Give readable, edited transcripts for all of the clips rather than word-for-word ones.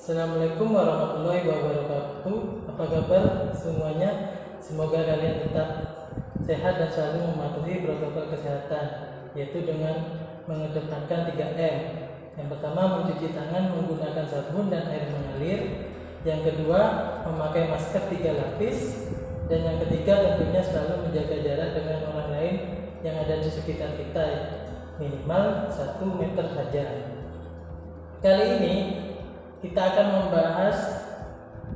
Assalamualaikum warahmatullahi wabarakatuh. Apa kabar semuanya? Semoga kalian tetap sehat dan selalu mematuhi protokol kesehatan, yaitu dengan mengedepankan 3M. Yang pertama, mencuci tangan menggunakan sabun dan air mengalir. Yang kedua, memakai masker 3 lapis. Dan yang ketiga, tentunya selalu menjaga jarak dengan orang lain yang ada di sekitar kita, minimal 1 meter saja. Kali ini kita akan membahas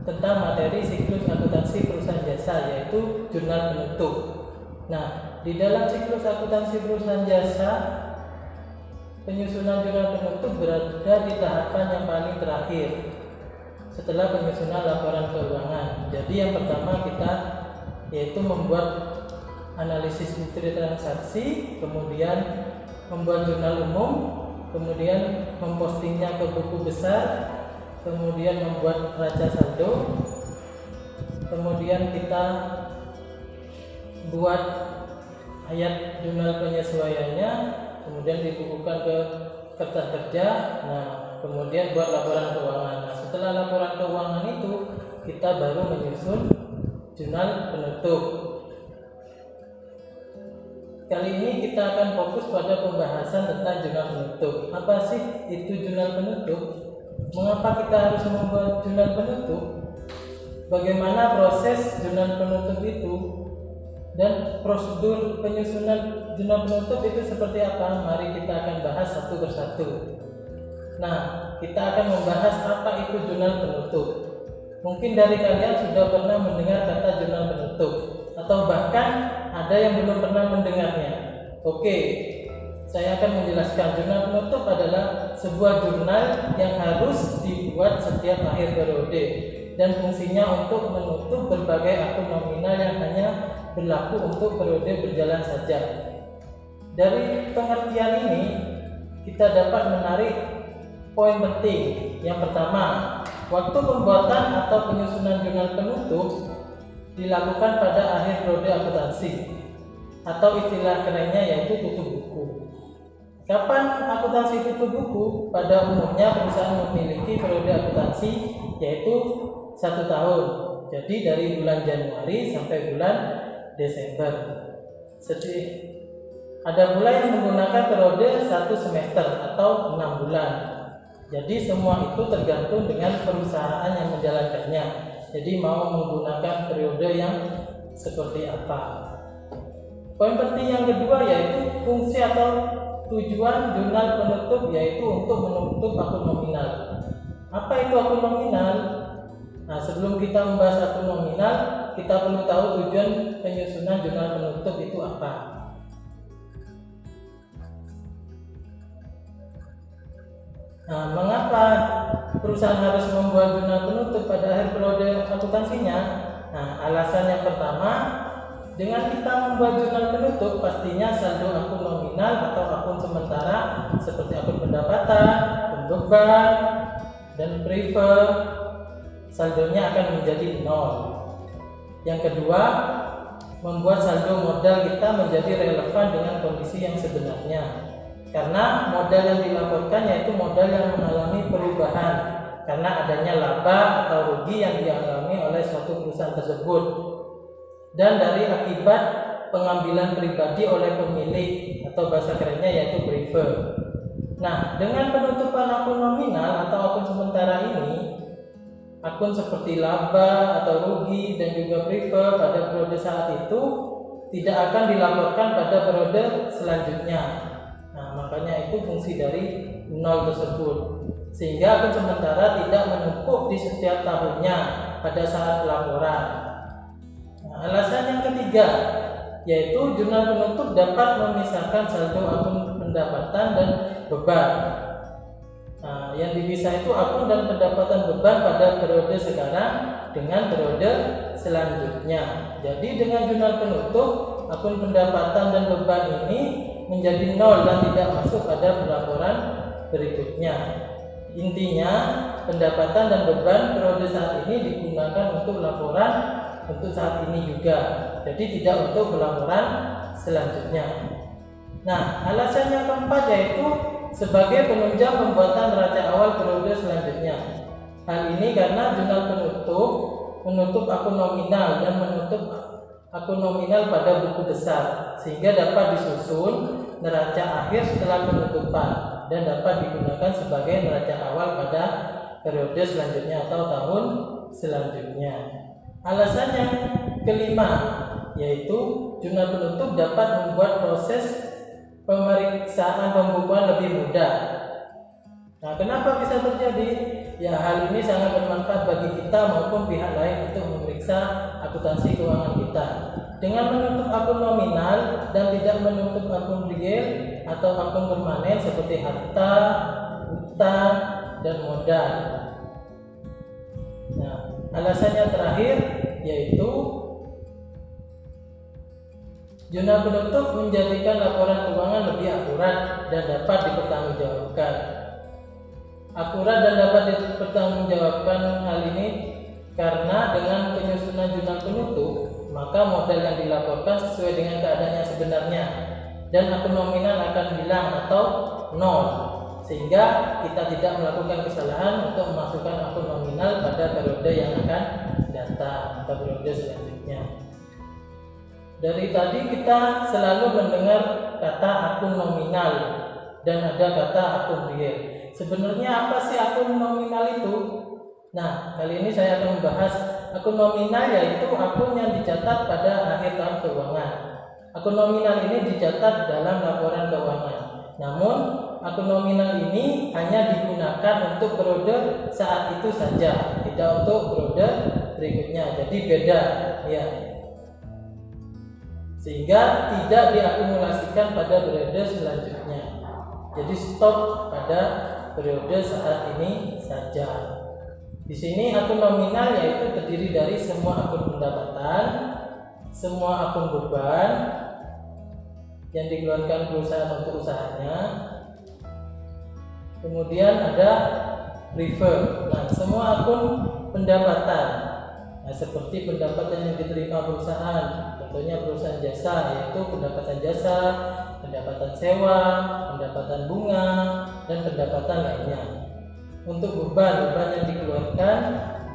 tentang materi siklus akuntansi perusahaan jasa, yaitu jurnal penutup. Nah, di dalam siklus akuntansi perusahaan jasa, penyusunan jurnal penutup berada di tahapan yang paling terakhir setelah penyusunan laporan keuangan. Jadi yang pertama kita yaitu membuat analisis nilai transaksi, kemudian membuat jurnal umum, kemudian mempostingnya ke buku besar, kemudian membuat neraca saldo, kemudian kita buat ayat jurnal penyesuaiannya, kemudian dibukukan ke kertas kerja. Nah, kemudian buat laporan keuangan. Nah, setelah laporan keuangan itu kita baru menyusun jurnal penutup. Kali ini kita akan fokus pada pembahasan tentang jurnal penutup. Apa sih itu jurnal penutup? Mengapa kita harus membuat jurnal penutup? Bagaimana proses jurnal penutup itu? Dan prosedur penyusunan jurnal penutup itu seperti apa? Mari kita akan bahas satu persatu. Nah, kita akan membahas apa itu jurnal penutup. Mungkin dari kalian sudah pernah mendengar kata jurnal penutup, atau bahkan ada yang belum pernah mendengarnya. Oke, saya akan menjelaskan. Jurnal penutup adalah sebuah jurnal yang harus dibuat setiap akhir periode dan fungsinya untuk menutup berbagai akun nominal yang hanya berlaku untuk periode berjalan saja. Dari pengertian ini kita dapat menarik poin penting. Yang pertama, waktu pembuatan atau penyusunan jurnal penutup dilakukan pada akhir periode akuntansi, atau istilah kerennya yaitu tutup buku. Kapan akuntansi tutup buku? Pada umumnya perusahaan memiliki periode akuntansi yaitu 1 tahun. Jadi dari bulan Januari sampai bulan Desember. Ada pula yang menggunakan periode 1 semester atau 6 bulan. Jadi semua itu tergantung dengan perusahaan yang menjalankannya. Jadi mau menggunakan periode yang seperti apa. Poin penting yang kedua yaitu fungsi atau tujuan jurnal penutup, yaitu untuk menutup akun nominal. Apa itu akun nominal? Nah, sebelum kita membahas akun nominal, kita perlu tahu tujuan penyusunan jurnal penutup itu apa. Nah, mengapa perusahaan harus membuat jurnal penutup pada akhir periode akuntansinya? Nah, alasan yang pertama, dengan kita membuat jurnal penutup, pastinya saldo akun nominal atau akun sementara seperti akun pendapatan, beban, dan prefer, saldonya akan menjadi 0. Yang kedua, membuat saldo modal kita menjadi relevan dengan kondisi yang sebenarnya. Karena modal yang dilaporkan yaitu modal yang mengalami perubahan karena adanya laba atau rugi yang dialami oleh suatu perusahaan tersebut, dan dari akibat pengambilan pribadi oleh pemilik atau bahasa kerennya yaitu prefer. Nah, dengan penutupan akun nominal atau akun sementara ini, akun seperti laba atau rugi dan juga prefer pada periode saat itu tidak akan dilaporkan pada periode selanjutnya. Nah, makanya itu fungsi dari 0 tersebut, sehingga akun sementara tidak menumpuk di setiap tahunnya pada saat laporan. Nah, alasan yang ketiga yaitu jurnal penutup dapat memisahkan saldo akun pendapatan dan beban. Nah, yang dipisah itu akun dan pendapatan beban pada periode sekarang dengan periode selanjutnya. Jadi dengan jurnal penutup, akun pendapatan dan beban ini menjadi 0 dan tidak masuk pada pelaporan berikutnya. Intinya, pendapatan dan beban periode saat ini digunakan untuk laporan untuk saat ini juga. Jadi tidak untuk pelaporan selanjutnya. Nah, alasan yang keempat yaitu sebagai penunjang pembuatan neraca awal periode selanjutnya. Hal ini karena jurnal penutup menutup akun nominal dan menutup akun nominal pada buku besar, sehingga dapat disusun neraca akhir setelah penutupan dan dapat digunakan sebagai neraca awal pada periode selanjutnya atau tahun selanjutnya. Alasan yang kelima, yaitu jurnal penutup dapat membuat proses pemeriksaan pembukuan lebih mudah. Nah, kenapa bisa terjadi? Ya, hal ini sangat bermanfaat bagi kita maupun pihak lain untuk memeriksa akuntansi keuangan kita. Dengan menutup akun nominal dan tidak menutup akun real atau akun permanen seperti harta, utang, dan modal. Nah, alasan yang terakhir yaitu jurnal penutup menjadikan laporan keuangan lebih akurat dan dapat dipertanggungjawabkan. Akurat dan dapat dipertanggungjawabkan hal ini karena dengan penyusunan jurnal penutup, maka modal yang dilaporkan sesuai dengan keadaan yang sebenarnya dan akun nominal akan hilang atau nol, sehingga kita tidak melakukan kesalahan untuk memasukkan akun nominal pada periode yang akan datang atau periode selanjutnya. Dari tadi kita selalu mendengar kata akun nominal dan ada kata akun real. Sebenarnya apa sih akun nominal itu? Nah, kali ini saya akan membahas akun nominal, yaitu akun yang dicatat pada akhir tahun keuangan. Akun nominal ini dicatat dalam laporan keuangan. Namun, akun nominal ini hanya digunakan untuk periode saat itu saja, tidak untuk periode berikutnya. Jadi beda, ya. Sehingga tidak diakumulasikan pada periode selanjutnya. Jadi stop pada periode saat ini saja. Di sini akun nominal yaitu terdiri dari semua akun pendapatan, semua akun beban yang dikeluarkan perusahaan untuk usahanya. Kemudian ada refer. Nah, semua akun pendapatan. Nah, seperti pendapatan yang diterima perusahaan, contohnya perusahaan jasa, yaitu pendapatan jasa, pendapatan sewa, pendapatan bunga, dan pendapatan lainnya. Untuk beban yang dikeluarkan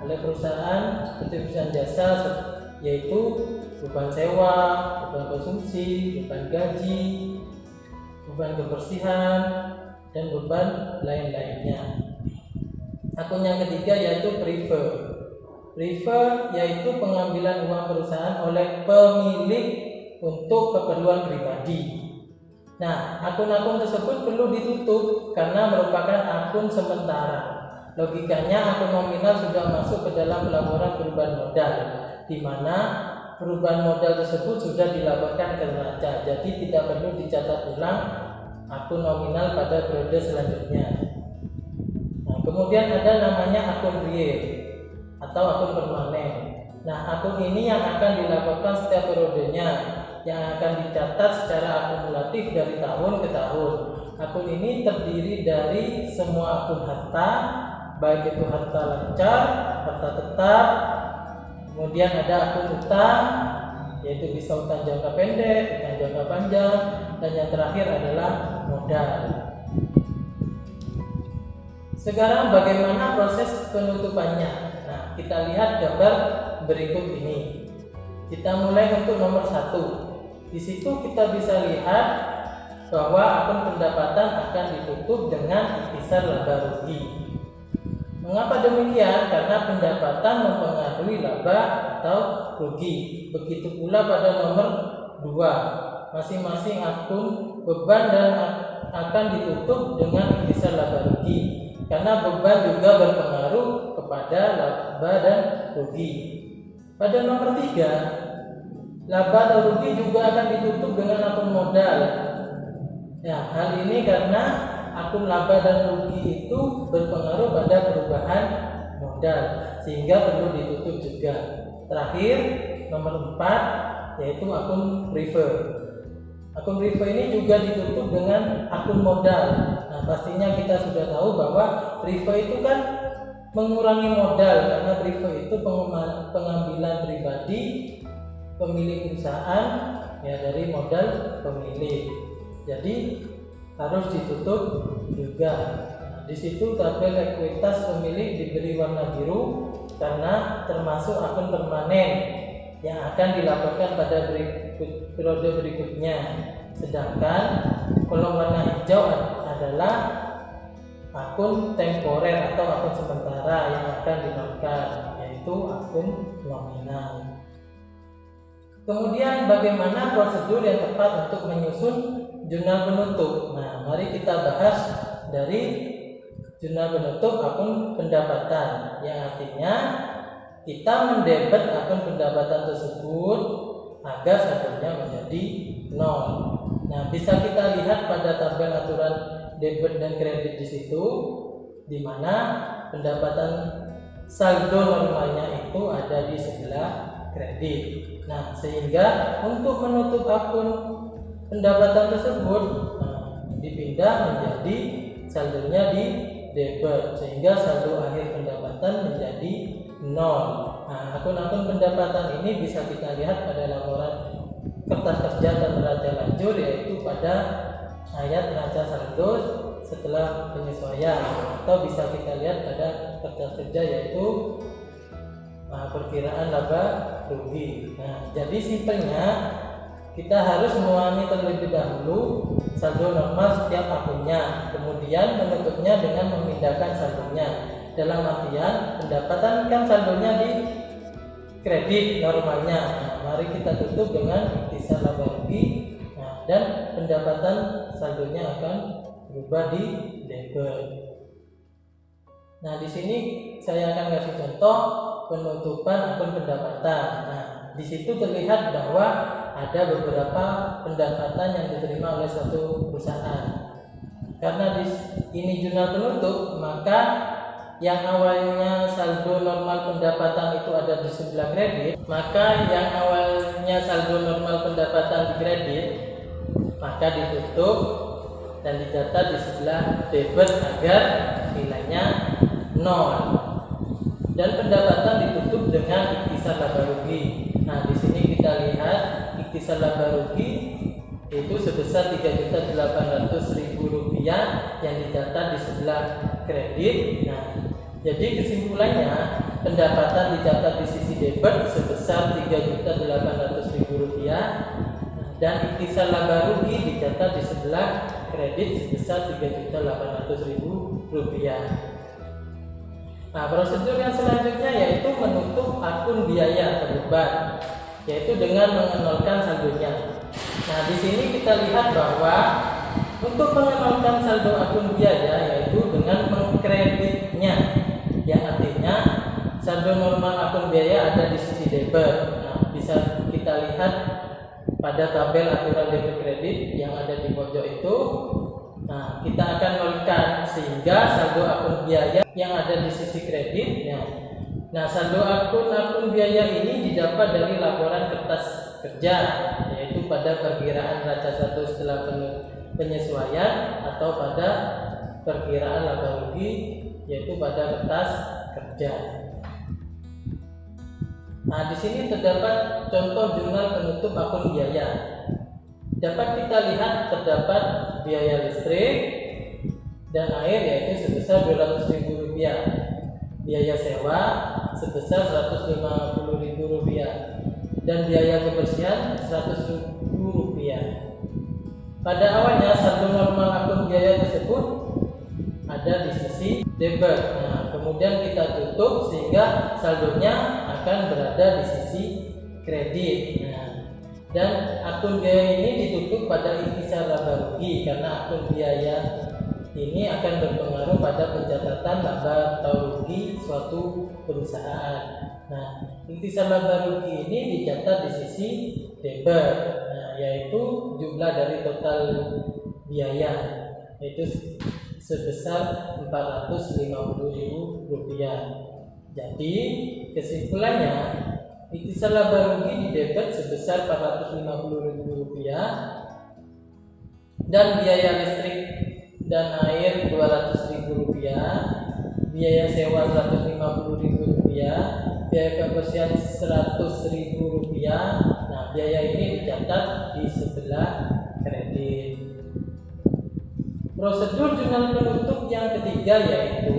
oleh perusahaan seperti perusahaan jasa, yaitu beban sewa, beban konsumsi, beban gaji, beban kebersihan, dan beban lain-lainnya. Akun yang ketiga yaitu prefer. Prefer yaitu pengambilan uang perusahaan oleh pemilik untuk keperluan pribadi. Nah, akun-akun tersebut perlu ditutup karena merupakan akun sementara. Logikanya akun nominal sudah masuk ke dalam pelaporan perubahan modal, di mana perubahan modal tersebut sudah dilaporkan ke neraca. Jadi tidak perlu dicatat ulang akun nominal pada periode selanjutnya. Nah, kemudian ada namanya akun real atau akun permanen. Nah, akun ini yang akan dilaporkan setiap periodenya, yang akan dicatat secara akumulatif dari tahun ke tahun. Akun ini terdiri dari semua akun harta, baik itu harta lancar, harta tetap, kemudian ada akun utang, yaitu bisa utang jangka pendek, utang jangka panjang, dan yang terakhir adalah modal. Sekarang bagaimana proses penutupannya? Nah, kita lihat gambar berikut ini. Kita mulai untuk nomor 1. Di situ kita bisa lihat bahwa akun pendapatan akan ditutup dengan ikhtisar laba rugi. Mengapa demikian? Karena pendapatan mempengaruhi laba atau rugi. Begitu pula pada nomor 2. Masing-masing akun beban dan akan ditutup dengan ikhtisar laba rugi. Karena beban juga berpengaruh kepada laba dan rugi. Pada nomor 3, laba atau rugi juga akan ditutup dengan akun modal. Ya, hal ini karena akun laba dan rugi itu berpengaruh pada perubahan modal, sehingga perlu ditutup juga. Terakhir, nomor 4, yaitu akun prefer. Akun prefer ini juga ditutup dengan akun modal. Nah, pastinya kita sudah tahu bahwa prefer itu kan mengurangi modal, karena prefer itu pengambilan pribadi pemilik perusahaan ya dari modal pemilik. Jadi harus ditutup juga. di situ tabel ekuitas pemilik diberi warna biru karena termasuk akun permanen yang akan dilaporkan pada periode berikutnya. Sedangkan kolom warna hijau adalah akun temporer atau akun sementara yang akan dinolkan, yaitu akun nominal. Kemudian bagaimana prosedur yang tepat untuk menyusun jurnal penutup? Nah, mari kita bahas dari jurnal penutup akun pendapatan, yang artinya kita mendebet akun pendapatan tersebut agar saldonya menjadi 0. Nah, bisa kita lihat pada tabel aturan debit dan kredit di situ, di mana pendapatan saldo normalnya itu ada di sebelah kredit. Nah, sehingga untuk menutup akun pendapatan tersebut dipindah menjadi saldonya di debit, sehingga saldo akhir pendapatan menjadi 0. Nah, akun-akun pendapatan ini bisa kita lihat pada laporan kertas kerja dan neraca lajur, yaitu pada ayat neraca saldo setelah penyesuaian, atau bisa kita lihat pada kertas kerja yaitu perkiraan laba rugi. Nah, jadi simpelnya kita harus memahami terlebih dahulu saldo normal setiap akunnya, kemudian menutupnya dengan memindahkan saldonya. Dalam artian pendapatan kan saldonya di kredit normalnya. Nah, mari kita tutup dengan ikhtisar laba rugi. Nah, dan pendapatan saldonya akan berubah di debit. Nah, di sini saya akan kasih contoh penutupan akun pendapatan. Nah, di situ terlihat bahwa ada beberapa pendapatan yang diterima oleh suatu perusahaan. Karena ini jurnal penutup, maka yang awalnya saldo normal pendapatan itu ada di sebelah kredit, maka yang awalnya saldo normal pendapatan di kredit maka ditutup dan dicatat di sebelah debit agar nilainya 0. Dan pendapatan ditutup dengan ikhtisar laba rugi. Nah, di sini kita lihat ikhtisar laba rugi itu sebesar Rp3.800.000 yang dicatat di sebelah kredit. Nah, jadi kesimpulannya pendapatan dicatat di sisi debit sebesar Rp3.800.000 dan ikhtisar laba rugi dicatat di sebelah kredit sebesar Rp3.800.000. Nah, prosedur yang selanjutnya yaitu menutup akun biaya terlibat, yaitu dengan mengenolkan saldonya. Nah, di sini kita lihat bahwa untuk mengenolkan saldo akun biaya yaitu dengan mengkreditnya, yang artinya saldo normal akun biaya ada di sisi debit. Nah, bisa kita lihat pada tabel aturan debit kredit yang ada di pojok itu. Nah, kita akan nolkan sehingga saldo akun biaya yang ada di sisi kreditnya. Nah, saldo akun biaya ini didapat dari laporan kertas kerja, yaitu pada perkiraan neraca saldo setelah penyesuaian, atau pada perkiraan laba rugi, yaitu pada kertas kerja. Nah, di sini terdapat contoh jurnal penutup akun biaya. Dapat kita lihat terdapat biaya listrik dan air yaitu sebesar Rp200.000, biaya sewa sebesar Rp150.000, dan biaya kebersihan Rp100.000. Pada awalnya saldo normal akun biaya tersebut ada di sisi debit. Nah, kemudian kita tutup sehingga saldonya akan berada di sisi kredit. Nah, dan akun biaya ini ditutup pada ikhtisar laba rugi karena akun biaya ini akan berpengaruh pada pencatatan laba atau rugi suatu perusahaan. Nah, ikhtisar laba rugi ini dicatat di sisi debit, yaitu jumlah dari total biaya, yaitu sebesar Rp450.000. Jadi kesimpulannya, ikhtisar laba rugi di debit sebesar Rp450.000 dan biaya listrik dan air Rp200.000, biaya sewa Rp150.000, biaya kebersihan Rp100.000. Nah, biaya ini dicatat di sebelah kredit. prosedur jurnal penutup yang ketiga yaitu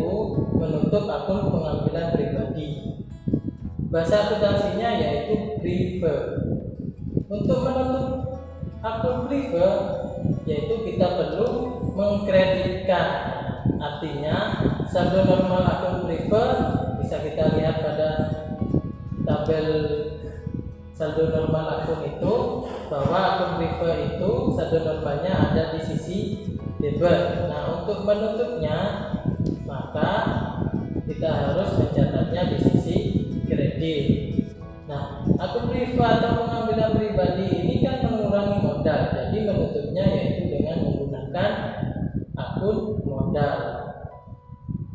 menutup akun pengambilan pribadi. Bahasa akuntansinya yaitu prive. Untuk menutup akun prive yaitu kita perlu mengkreditkan. Artinya saldo normal akun prive bisa kita lihat pada tabel saldo normal akun itu, bahwa akun prive itu saldo normalnya ada di sisi debit. Nah, untuk menutupnya maka kita harus mencatatnya di sisi kredit. Nah, akun prive atau pengambilan pribadi ini kan mengurangi modal, jadi menutupnya yaitu dengan menggunakan akun modal.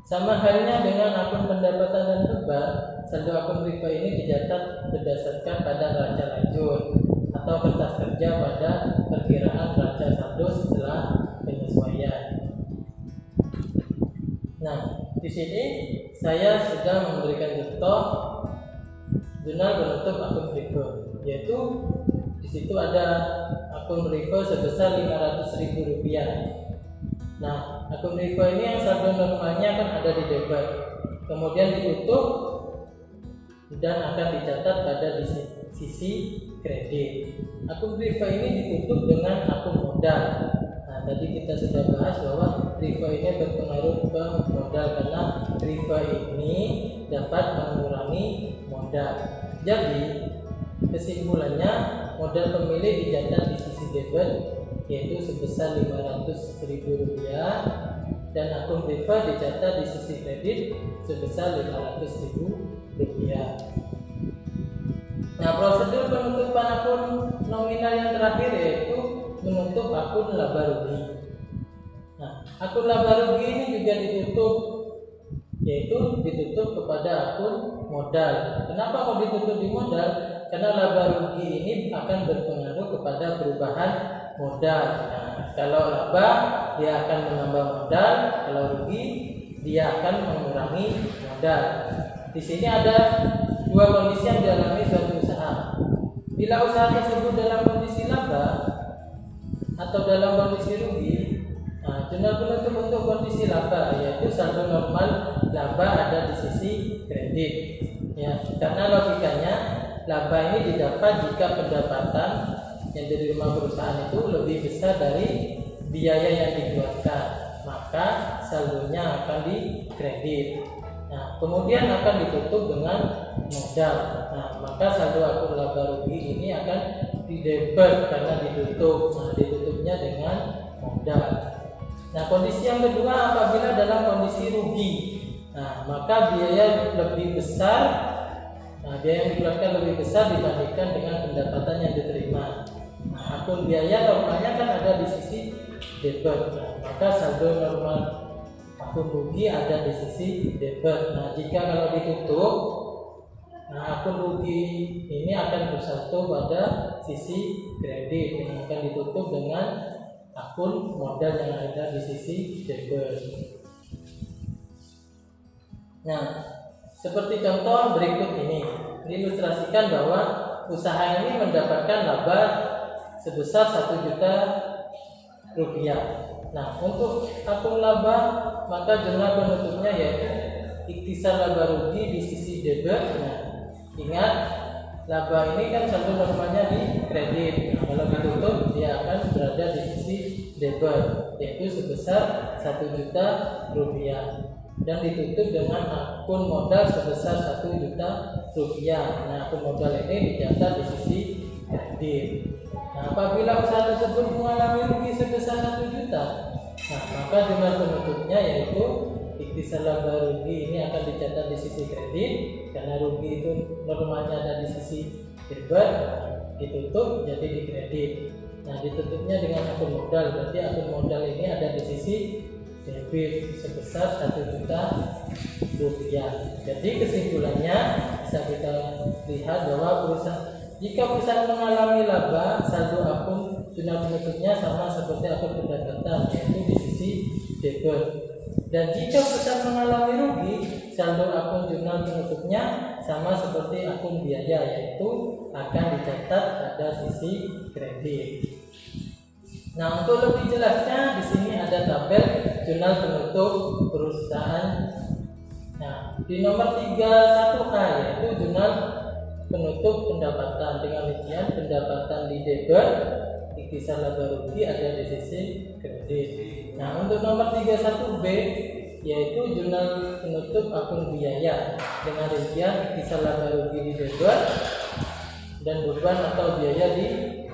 Sama halnya dengan akun pendapatan dan beban, saldo akun prive ini dicatat berdasarkan pada neraca lanjut atau kertas kerja pada perkiraan neraca saldo setelah penyesuaian. Nah, di sini saya sudah memberikan contoh jurnal penutup akun prive, yaitu di situ ada akun prive sebesar Rp500.000. Nah, akun prive ini yang saldo normalnya kan ada di debit, kemudian ditutup dan akan dicatat pada di sisi kredit. Akun prive ini ditutup dengan akun modal. Nah, tadi kita sudah bahas bahwa prive ini berpengaruh ke modal karena prive ini dapat mengurangi modal. Jadi kesimpulannya, modal pemilik dicatat di sisi debit yaitu sebesar Rp500.000 dan akun prive dicatat di sisi kredit sebesar Rp500.000. Nah, prosedur penutupan akun nominal yang terakhir yaitu menutup akun laba rugi. Nah, akun laba rugi ini juga ditutup, yaitu ditutup kepada akun modal. Kenapa kok ditutup di modal? Karena laba rugi ini akan berpengaruh kepada perubahan modal. Nah, kalau laba dia akan menambah modal, kalau rugi dia akan mengurangi modal. Di sini ada dua kondisi yang dialami suatu usaha. Bila usaha tersebut dalam kondisi laba atau dalam kondisi rugi, nah, jurnal penutup untuk kondisi laba yaitu saldo normal laba ada di sisi kredit. Ya, karena logikanya laba ini didapat jika pendapatan yang diterima perusahaan itu lebih besar dari biaya yang dikeluarkan, maka saldonya akan dikredit. Nah, kemudian akan ditutup dengan modal. Nah, maka saldo akun laba rugi ini akan didebit karena ditutup. Nah, ditutupnya dengan modal. Nah, kondisi yang kedua apabila dalam kondisi rugi. Nah, maka biaya lebih besar. Nah, biaya yang dikeluarkan lebih besar dibandingkan dengan pendapatan yang diterima. Nah, akun biaya normalnya kan ada di sisi debit. Nah, maka saldo normal akun rugi ada di sisi debit. Nah, jika kalau ditutup, nah, akun rugi ini akan bersatu pada sisi kredit yang akan ditutup dengan akun modal yang ada di sisi debit. Nah, seperti contoh berikut ini diilustrasikan bahwa usaha ini mendapatkan laba sebesar Rp1 juta. Nah, untuk akun laba maka jurnal penutupnya yaitu ikhtisar laba rugi di sisi debit. Nah, ingat laba ini kan saldo normalnya di kredit. Nah, kalau ditutup dia akan berada di sisi debit yaitu sebesar Rp1 juta dan ditutup dengan akun modal sebesar Rp1 juta. Nah, akun modal ini dicatat di sisi kredit. Nah, apabila usaha tersebut mengalami rugi sebesar Rp1 juta, nah, maka jurnal penutupnya yaitu ikhtisar laba rugi ini akan dicatat di sisi kredit karena rugi itu normalnya ada di sisi debit, ditutup jadi di kredit. Nah, ditutupnya dengan akun modal, berarti akun modal ini ada di sisi debit sebesar Rp1 juta. Jadi kesimpulannya bisa kita lihat bahwa jika perusahaan mengalami laba, saldo akun jurnal penutupnya sama seperti akun pendapatan yaitu di sisi debit. Dan jika perusahaan mengalami rugi, saldo akun jurnal penutupnya sama seperti akun biaya yaitu akan dicatat pada sisi kredit. Nah, untuk lebih jelasnya di sini ada ada tabel jurnal penutup perusahaan. Nah, di nomor 31A yaitu jurnal penutup pendapatan dengan rincian pendapatan di debit, ikhtisar laba rugi ada di sisi kredit. Nah, untuk nomor 31B yaitu jurnal penutup akun biaya dengan rincian ikhtisar laba rugi di debit dan beban atau biaya di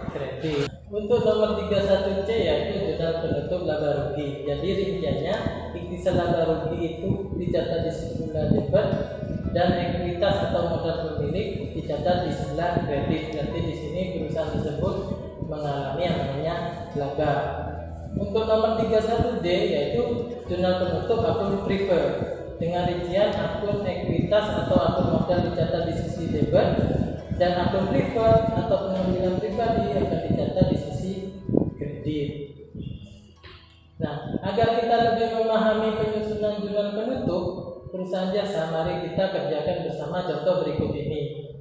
kredit. Untuk nomor 31C yaitu jurnal penutup laba rugi. Jadi rinciannya ikhtisar laba rugi itu dicatat di sebelah debit dan ekuitas atau modal pemilik dicatat di sebelah kredit. Berarti di sini perusahaan tersebut mengalami yang namanya laba. Untuk nomor 31D yaitu jurnal penutup akun preferred dengan rincian akun ekuitas atau akun modal dicatat di sisi debit dan akun preferred atau pengambilan pribadi akan dicatat di sisi kredit. Nah, agar kita lebih memahami penyusunan jurnal penutup perusahaan jasa, mari kita kerjakan bersama contoh berikut ini.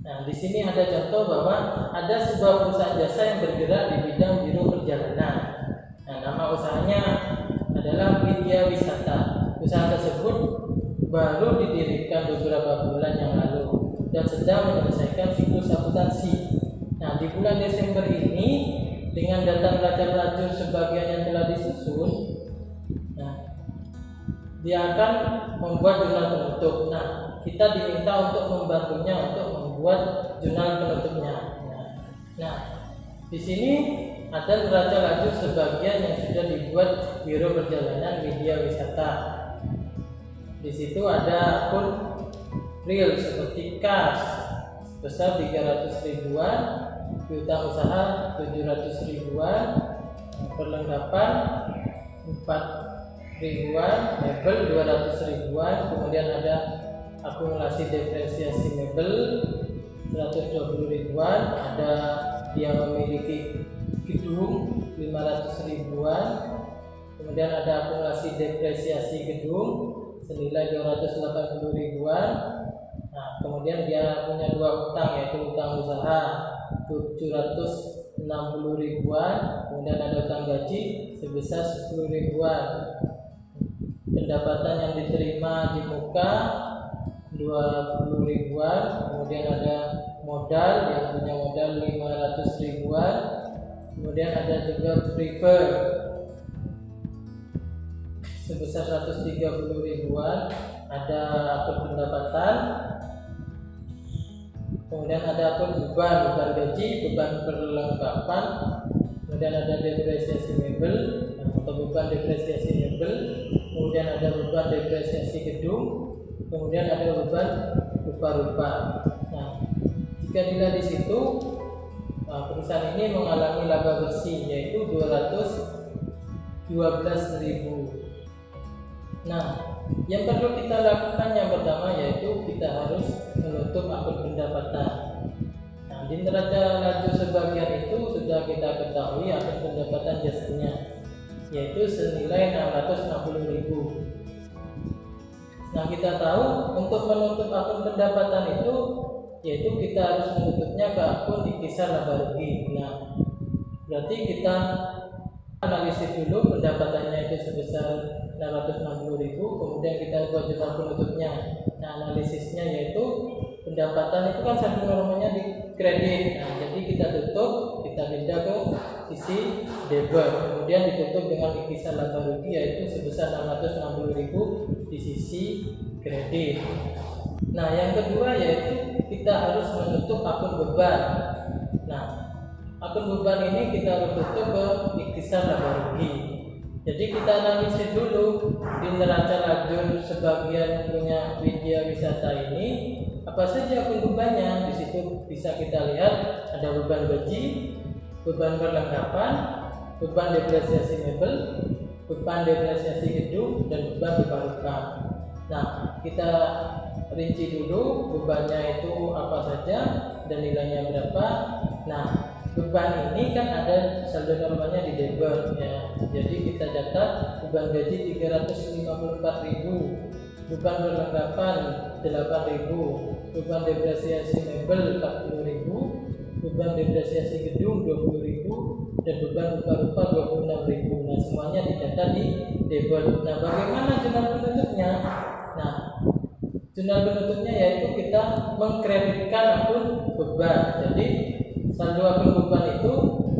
Nah, di sini ada contoh bahwa ada sebuah perusahaan jasa yang bergerak di bidang biro perjalanan. Nah, nama usahanya adalah Widya Wisata. Usaha tersebut baru didirikan beberapa bulan yang lalu dan sedang menyelesaikan siklus akuntansi. Nah, di bulan Desember ini dengan data neraca lajur sebagian yang telah disusun, nah, dia akan membuat jurnal penutup. Nah, kita diminta untuk membantunya untuk membuat jurnal penutupnya. Nah, di sini ada neraca lajur sebagian yang sudah dibuat biro perjalanan Widya Wisata. Di situ ada akun real seperti kas sebesar 300 ribuan, piutang usaha 700 ribuan, perlengkapan 4 ribuan, mebel 200 ribuan, kemudian ada akumulasi depresiasi mebel 120 ribuan, ada yang memiliki gedung 500 ribuan, kemudian ada akumulasi depresiasi gedung senilai 280 ribuan. Nah, kemudian dia punya dua utang yaitu utang usaha 760 ribuan, kemudian ada utang gaji sebesar 10 ribuan. Pendapatan yang diterima di muka 20 ribuan, kemudian ada modal yang punya modal 500 ribuan, kemudian ada juga preferred sebesar 130 ribuan, ada akun pendapatan, kemudian ada akun beban gaji, beban perlengkapan, kemudian ada depresiasi mebel atau beban depresiasi mebel, kemudian ada beban depresiasi gedung, kemudian ada beban rupa-rupa. Nah, jika dilihat di situ, perusahaan ini mengalami laba bersih yaitu 212.000. Nah, yang perlu kita lakukan yang pertama yaitu kita harus menutup akun pendapatan. Nah, di neraca lajur sebagian itu sudah kita ketahui akun pendapatan jasanya yaitu senilai 660.000. Nah, kita tahu untuk menutup akun pendapatan itu yaitu kita harus menutupnya ke akun ikhtisar laba rugi. Nah, berarti kita analisis dulu pendapatannya itu sebesar 660.000, kemudian kita buat jurnal penutupnya. Nah, analisisnya yaitu pendapatan itu kan saldo normalnya di kredit. Nah, jadi kita tutup, kita pindah ke sisi debit, kemudian ditutup dengan ikhtisar laba rugi yaitu sebesar 660.000 di sisi kredit. Nah, yang kedua yaitu kita harus menutup akun beban. Nah, akun beban ini kita harus tutup ke ikhtisar laba rugi. Jadi kita analisis dulu di neraca lajur sebagian punya Widya Wisata ini apa saja akun bebannya. Di situ bisa kita lihat ada beban gaji, beban perlengkapan, beban depresiasi mebel, beban depresiasi gedung, dan beban rupa-rupa. Nah, kita rinci dulu bebannya itu apa saja dan nilainya berapa. Nah, beban ini kan ada saldo normalnya di debit ya. Jadi kita catat beban gaji 354.000, beban perlengkapan 8.000, beban depresiasi mebel 40.000, beban depresiasi gedung 20.000, dan beban rupa-rupa 26.000. Nah, semuanya didata di debit. Nah, bagaimana jurnal penutupnya? Nah, jurnal penutupnya yaitu kita mengkreditkan akun beban. Jadi saldo akun beban itu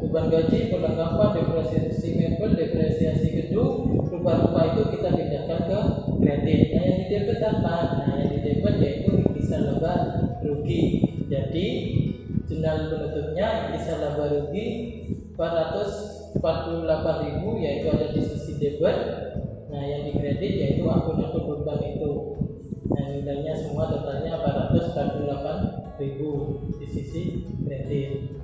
beban gaji, perlengkapan, depresiasi mebel, depresiasi gedung, rupa-rupa itu kita pindahkan ke kredit. Nah, yang di debit apa? Nah, yang di debit yaitu ikhtisar laba rugi. Jadi jurnal penutupnya ikhtisar laba rugi 448.000 yaitu ada di sisi debit. Nah, yang di kredit yaitu akun-akun beban itu. Nah, nilainya semua totalnya 448.000 di sisi kredit.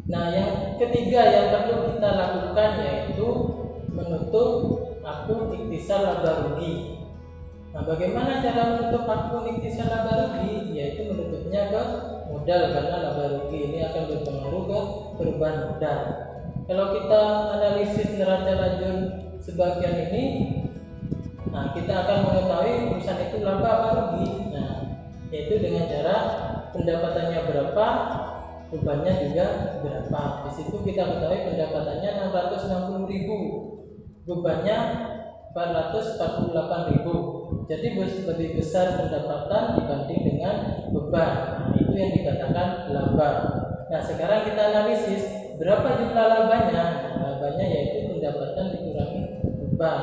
Nah, yang ketiga yang perlu kita lakukan yaitu menutup akun ikhtisar laba rugi. Nah, bagaimana cara menutup akun ikhtisar laba rugi? Yaitu menutupnya ke modal, karena laba rugi ini akan berpengaruh ke perubahan modal. Kalau kita analisis neraca lajur sebagian ini, nah, kita akan mengetahui perusahaan itu laba apa rugi. Nah, yaitu dengan cara pendapatannya berapa, bebannya juga berapa. Di situ kita ketahui pendapatannya 660.000, bebannya 448.000. Jadi lebih besar pendapatan dibanding dengan beban. Nah, itu yang dikatakan laba. Nah, sekarang kita analisis berapa jumlah labanya. Nah, labanya yaitu pendapatan dikurangi beban.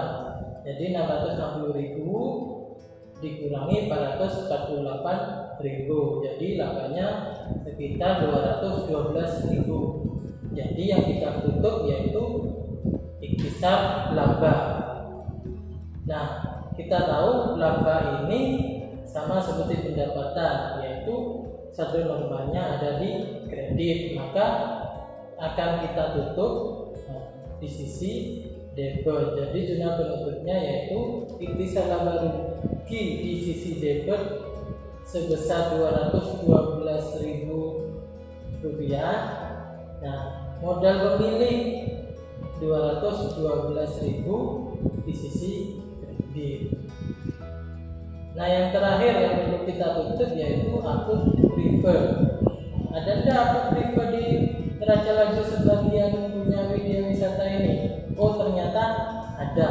Jadi 660.000 dikurangi 448.000. Jadi labanya sekitar 212.000. Jadi yang kita tutup yaitu ikhtisar laba. Nah, kita tahu laba ini sama seperti pendapatan, yaitu saldo normalnya ada di kredit, maka akan kita tutup di sisi debit. Jadi jurnal penutupnya yaitu ikhtisar laba rugi di sisi debit sebesar 212.000 rupiah. Nah, modal pemilik 212.000 di sisi kredit. Nah, yang terakhir yang perlu kita tutup yaitu akun prefer. Ada tidak akun prefer di neraca lajur sebagian punya media wisata ini? Oh, ternyata ada.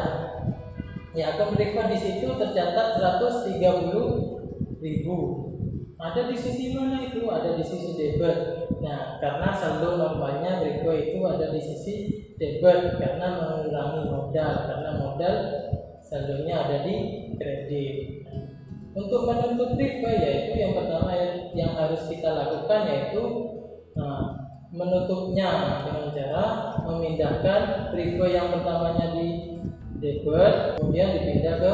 Ya, akun prefer di situ tercatat 130.000. Ada di sisi mana itu? Ada di sisi debit. Nah, karena saldo normalnya prefer itu ada di sisi debit karena mengurangi modal, karena modal saldonya ada di kredit. Untuk menutup prefer yaitu yang pertama yang harus kita lakukan yaitu menutupnya dengan cara memindahkan prefer yang pertamanya di debit kemudian dipindah ke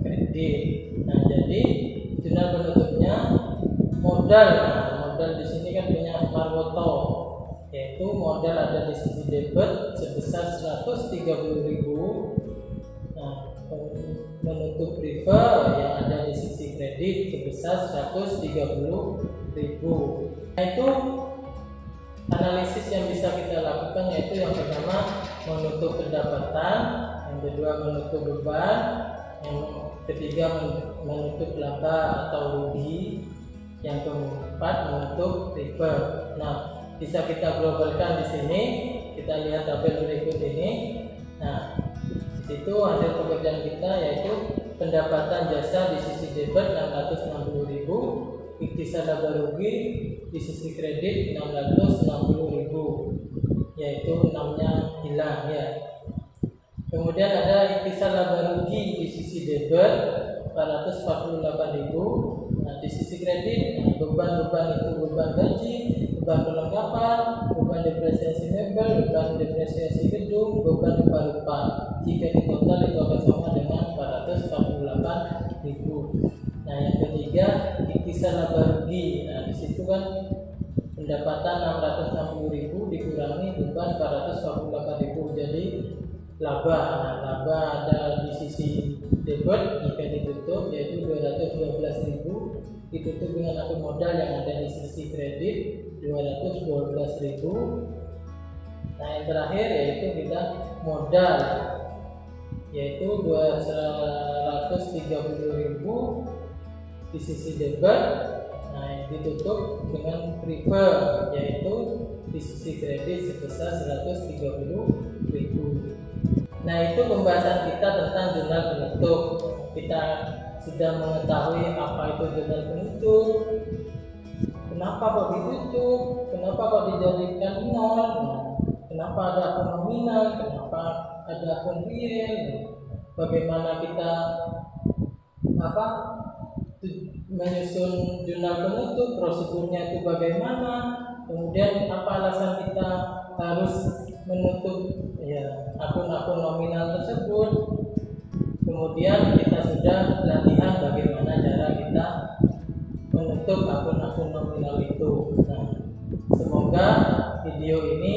kredit. Nah, jadi jurnal penutupnya modal di sini kan punya Marwoto, yaitu modal ada di sisi debit sebesar 130.000. Nah, menutup prefer yang ada di sisi kredit sebesar 130.000. Nah, itu analisis yang bisa kita lakukan, yaitu yang pertama menutup pendapatan, yang kedua menutup beban, yang ketiga menutup laba atau rugi, yang keempat menutup prefer. Nah, bisa kita globalkan di sini. Kita lihat tabel berikut ini. Nah, di situ hasil pekerjaan kita yaitu pendapatan jasa di sisi debit 660.000, ikhtisar laba rugi di sisi kredit 660.000, yaitu 6-nya hilang ya. Kemudian ada ikhtisar laba rugi di sisi debit 448.000. Nah, di sisi kredit beban-beban itu beban gaji, beban perlengkapan, beban depresiasi mebel, beban depresiasi gedung, beban rupa-rupa. Jika di total itu akan sama dengan 448.000. Nah, yang ketiga ikhtisar laba rugi. Nah, di situ kan pendapatan 660.000 dikurangi beban 448.000. Jadi laba. Nah, laba ada di sisi debit jika ditutup yaitu 212.000, ditutup dengan akun modal yang ada di sisi kredit 212.000. Nah, yang terakhir yaitu kita modal yaitu 230.000 di sisi debit. Nah, ditutup dengan prefer, yaitu di sisi kredit sebesar 130.000. Nah, itu pembahasan kita tentang jurnal penutup. Kita sudah mengetahui apa itu jurnal penutup, kenapa kok ditutup, kenapa kok dijadikan nol, kenapa ada akun nominal, kenapa ada akun real, bagaimana kita menyusun jurnal penutup, prosedurnya itu bagaimana, kemudian apa alasan kita harus menutup akun-akun nominal tersebut. Kemudian kita sudah latihan bagaimana cara kita menutup akun-akun nominal itu. Nah, semoga video ini